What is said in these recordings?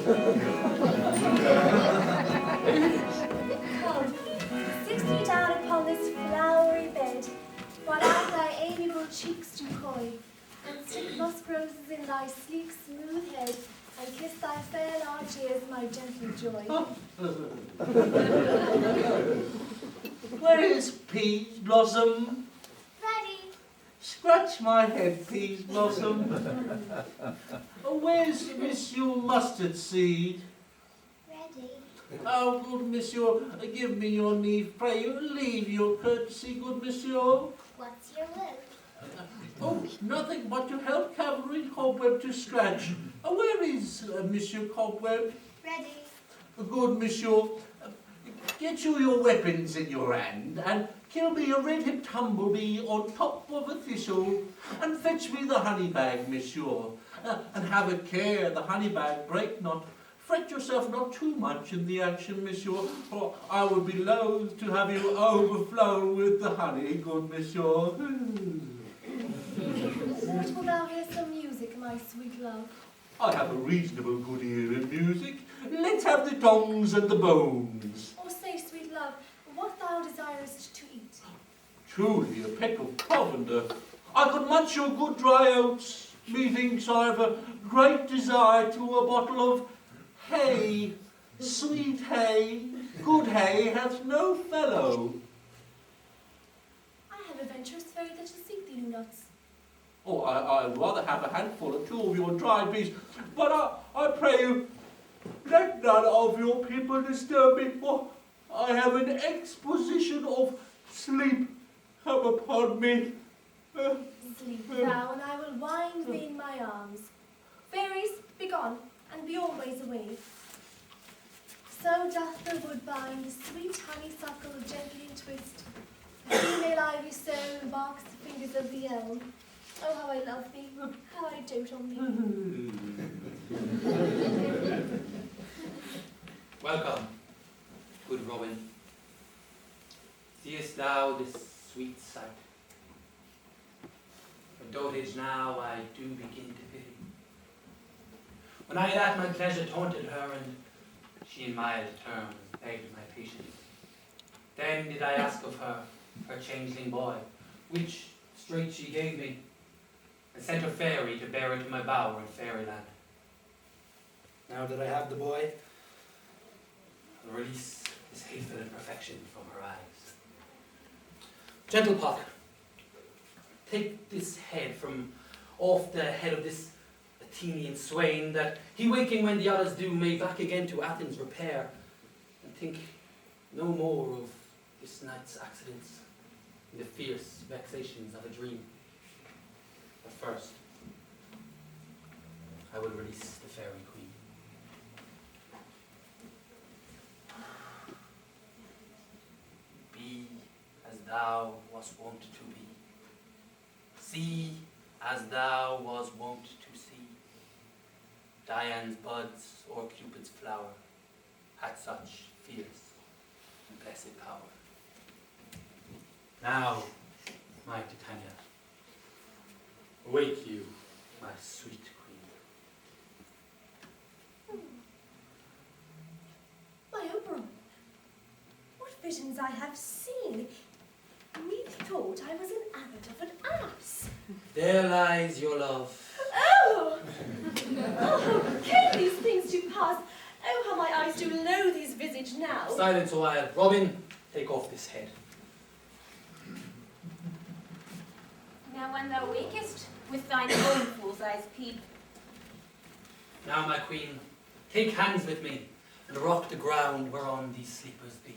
Come, sit thee down upon this flowery bed, while I thy amiable cheeks do coy, and stick musk roses in thy sleek smooth head, and kiss thy fair large ears, my gentle joy. Where is Peas Blossom? Ready. Scratch my head, Peas Blossom. Where's Monsieur Mustard Seed? Ready. Oh, good monsieur, give me your knee, pray you, leave your courtesy, good monsieur. What's your will? Oh, nothing but to help cavalry Cobweb to scratch. Where is Monsieur Cobweb? Ready. Good monsieur, get you your weapons in your hand, and kill me a red-hipped humblebee on top of a thistle, and fetch me the honey bag, monsieur. And have a care the honey bag break not. Fret yourself not too much in the action, monsieur, for I would be loath to have you overflow with the honey, good monsieur. What will thou hear some music, my sweet love? I have a reasonable good ear in music. Let's have the tongs and the bones. Or say, sweet love, what thou desirest to eat. Truly a peck of provender. I could munch your good dry oats. Methinks I have a great desire to a bottle of hay. Sweet hay, good hay hath no fellow. I have a venturous fairy that shall seek thee nuts. Oh, I'd rather have a handful or two of your dried peas, but I pray you, let none of your people disturb me, for I have an exposition of sleep come upon me. Sleep thou, and I will wind thee in my arms. Fairies, begone, and be always away. So doth the woodbine the sweet honeysuckle gently twist. The female ivy sown barks the fingers of the elm. Oh, how I love thee, how I dote on thee. Welcome, good Robin. Seest thou this sweet sight? For dotage now I do begin to pity. When I at my pleasure taunted her, and she in mild terms begged my patience, then did I ask of her changeling boy, which straight she gave me, and sent her fairy to bear it to my bower in fairyland. Now that I have the boy, I'll release this hateful imperfection from her eyes. Gentle Puck, take this head from off the head of this Athenian swain, that he waking when the others do may back again to Athens repair, and think no more of this night's accidents and the fierce vexations of a dream. But first, I will release the fairy queen. Be as thou wast wont to be. See as thou was wont to see. Dian's buds or Cupid's flower had such fierce and blessed power. Now, my Titania, awake you, my sweet queen. My Oberon, what visions I have seen! Methought I was an abbot of an ass. There lies your love. Oh! Oh, came these things to pass? Oh, how my eyes do loathe his visage now. Silence a while. Robin, take off this head. Now when thou wakest, with thine own fool's eyes peep. Now, my queen, take hands with me, and rock the ground whereon these sleepers be.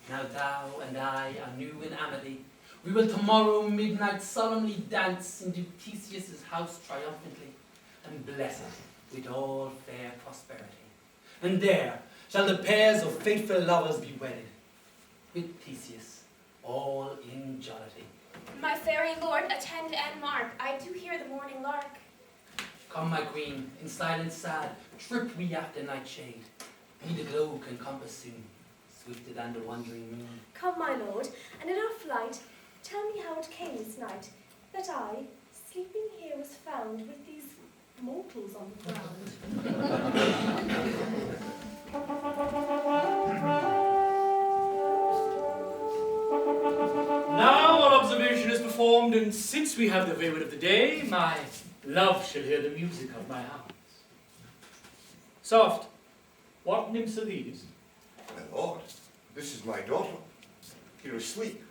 Now thou and I are new in amity. We will tomorrow midnight solemnly dance into Theseus' house triumphantly, and bless it with all fair prosperity. And there shall the pairs of faithful lovers be wedded, with Theseus, all in jollity. My fairy lord, attend and mark. I do hear the morning lark. Come, my queen, in silence sad, trip we after nightshade. Be the globe can compass soon, swifter than the wandering moon. Come, my lord, and in our flight, tell me how it came this night, that I, sleeping here, was found with these mortals on the ground. Now our observation is performed, and since we have the favourite of the day, my love shall hear the music of my house. Soft, what nymphs are these? My lord, this is my daughter. You're asleep.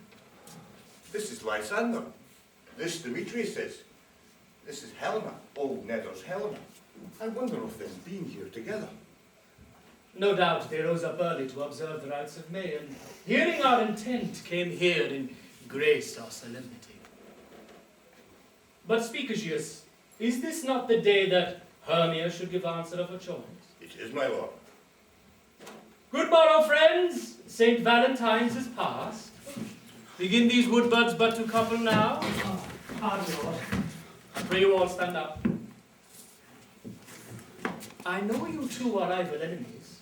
This is Lysander. This Demetrius is. This is Helena, old Nether's Helena. I wonder if they've been here together. No doubt they rose up early to observe the rites of May, and hearing our intent, came here and graced our solemnity. But speak, Aegeus, is this not the day that Hermia should give answer of her choice? It is, my lord. Good morrow, friends. St. Valentine's is past. Begin these wood buds but to couple now. Pardon, Lord. I pray you all stand up. I know you two are rival enemies.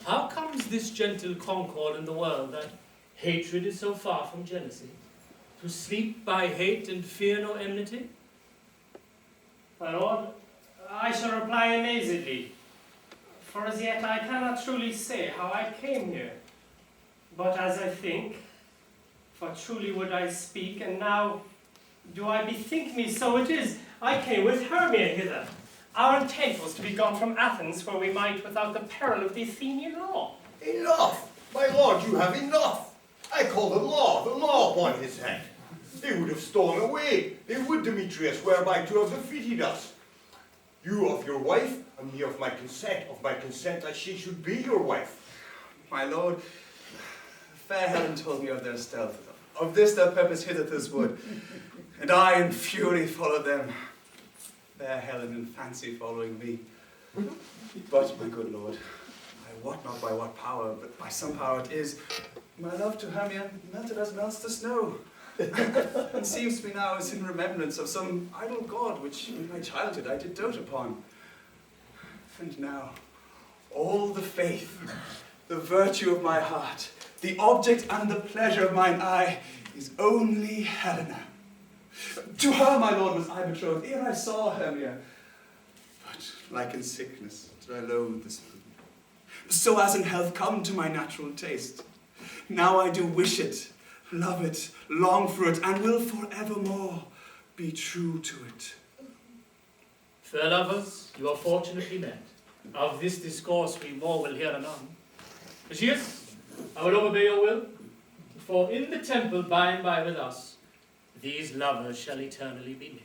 How comes this gentle concord in the world that hatred is so far from jealousy? To sleep by hate and fear no enmity? My lord, I shall reply amazedly, for as yet I cannot truly say how I came here. But as I think, for truly would I speak, and now do I bethink me, so it is, I came with Hermia hither. Our intent was to be gone from Athens, where we might, without the peril of the Athenian law. Enough! My lord, you have enough! I call the law upon his head. They would have stolen away. They would, Demetrius, whereby to have defeated us. You of your wife, and me of my consent that she should be your wife. My lord, fair Helen told me of their stealth, of this their purpose hither this wood, and I in fury followed them. Fair Helen in fancy following me. But, my good lord, I wot not by what power, but by some power it is, my love to Hermia melted as melts the snow. And seems to me now as in remembrance of some idle god which in my childhood I did dote upon. And now, all the faith, the virtue of my heart, the object and the pleasure of mine eye is only Helena. To her, my lord, was I betrothed ere I saw Hermia. But like in sickness did I loathe this mood. So as in health come to my natural taste. Now I do wish it, love it, long for it, and will forevermore be true to it. Fair lovers, you are fortunately met. Of this discourse we more will hear anon. Aegeus, I will obey your will, for in the temple by and by with us, these lovers shall eternally be knit.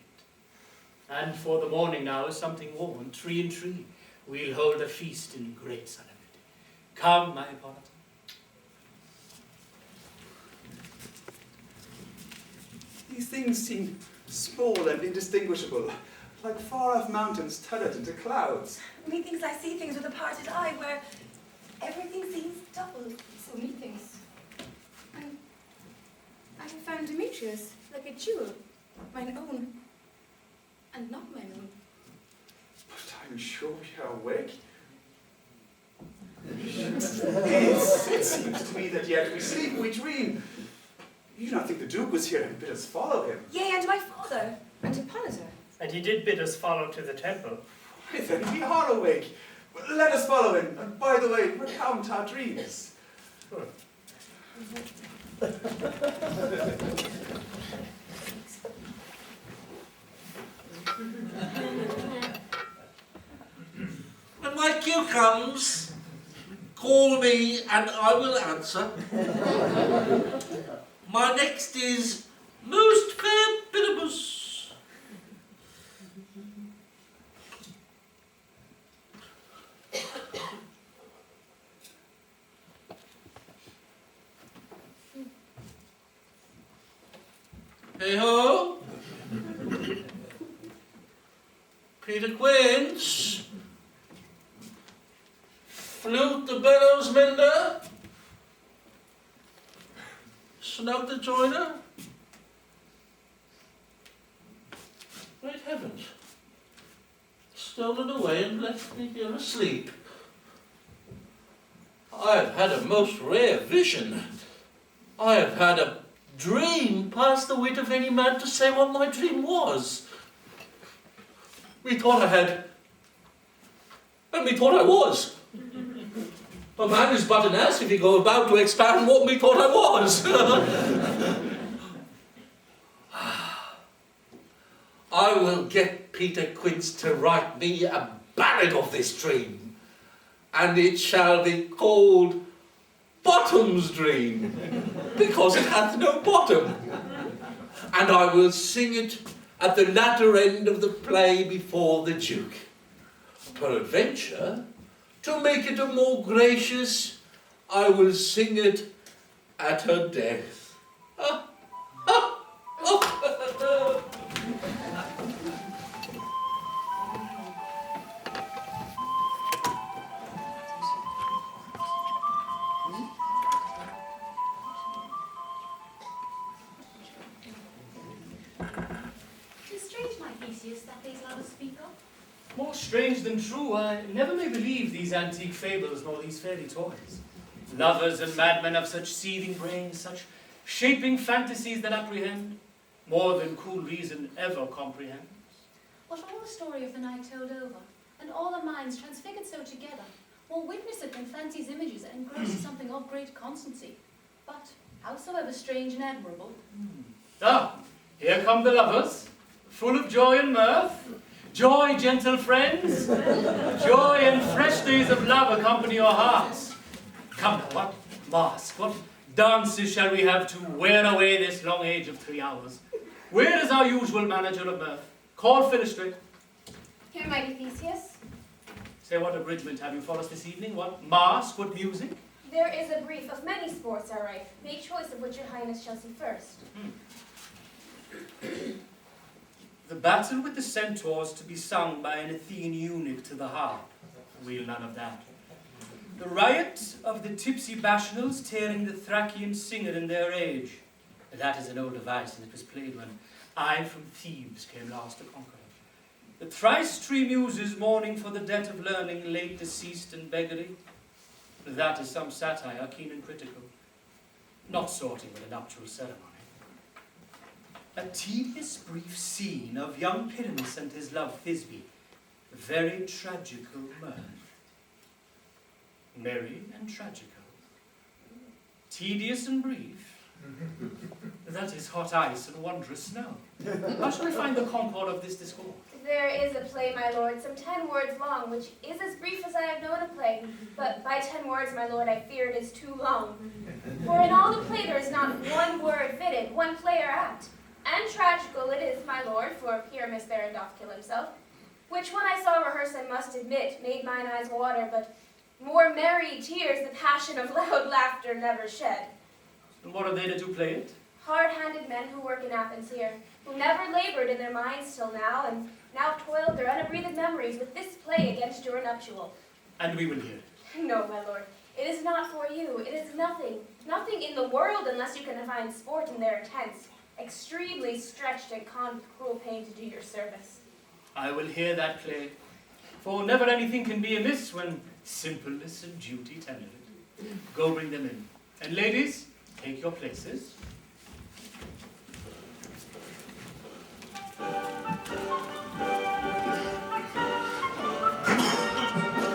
And for the morning now is something worn, tree in tree, we'll hold a feast in great solemnity. Come, my Hippolyta. These things seem small and indistinguishable, like far-off mountains turret into clouds. Methinks I see things with a parted eye, where everything seems double. So methinks. And I have found Demetrius like a jewel, mine own, and not mine own. But are you sure we are awake? It seems to me that yet we sleep, we dream. You do not think the Duke was here and bid us follow him? Yea, and my father, And Hippolyta. And he did bid us follow to the temple. Why then we are awake. Let us follow him, and by the way, recount our dreams. When my cue comes, call me and I will answer. My next is most fair Bidibus. Hey ho! Peter Quince. Flute the bellows mender. Snug the joiner. Great heavens. Stolen away and left me here asleep. I have had a most rare vision. I have had a dream past the wit of any man to say what my dream was. Me thought I had, and me thought I was. A man is but an ass if he go about to expand what me thought I was. I will get Peter Quince to write me a ballad of this dream, and it shall be called Bottom's Dream, because it hath no bottom. And I will sing it at the latter end of the play before the Duke. Peradventure, to make it a more gracious, I will sing it at her death. Tis strange, my Theseus, that these lovers speak of. More strange than true, I never may believe these antique fables nor these fairy toys. Lovers and madmen have such seething brains, such shaping fantasies that apprehend more than cool reason ever comprehends. What all the story of the night told over, and all our minds transfigured so together, will witness it in fancy's images and engross something of great constancy. But, howsoever strange and admirable, Ah, here come the lovers, full of joy and mirth. Joy, gentle friends, joy and fresh days of love accompany your hearts. Come now, what mask, what dances shall we have to wear away this long age of 3 hours? Where is our usual manager of mirth? Call Philostrate. Here, mighty Theseus. Say, what abridgment have you for us this evening? What mask, what music? There is a brief of many sports are rife. Make choice of which your highness shall see first. The battle with the centaurs to be sung by an Athenian eunuch to the harp. We'll none of that. The riot of the tipsy Bacchanals tearing the Thracian singer in their rage. That is an old device, and it was played when I from Thebes came last to conquer it. The thrice-tree muses mourning for the debt of learning late deceased in beggary. That is some satire, keen and critical, not sorting with a nuptial ceremony. A tedious brief scene of young Pyramus and his love Thisbe, very tragical mirth. Merry and tragical. Tedious and brief. That is hot ice and wondrous snow. How shall we find the concord of this discord? There is a play, my lord, some 10 words long, which is as brief as I have known a play. But by 10 words, my lord, I fear it is too long. For in all the play there is not one word fitted, one play or act. And tragical it is, my lord, for Pyramus there doth kill himself, which when I saw rehearse, I must admit, made mine eyes water, but more merry tears the passion of loud laughter never shed. And what are they that do play it? Hard-handed men who work in Athens here, who never labored in their minds till now, and now toiled their unabreathed memories with this play against your nuptial. And we will hear it. No, my lord, it is not for you. It is nothing, nothing in the world unless you can find sport in their tents, extremely stretched and con with cruel pain to do your service. I will hear that play, for never anything can be amiss when simpleness and duty tender it. Go bring them in. And ladies, take your places.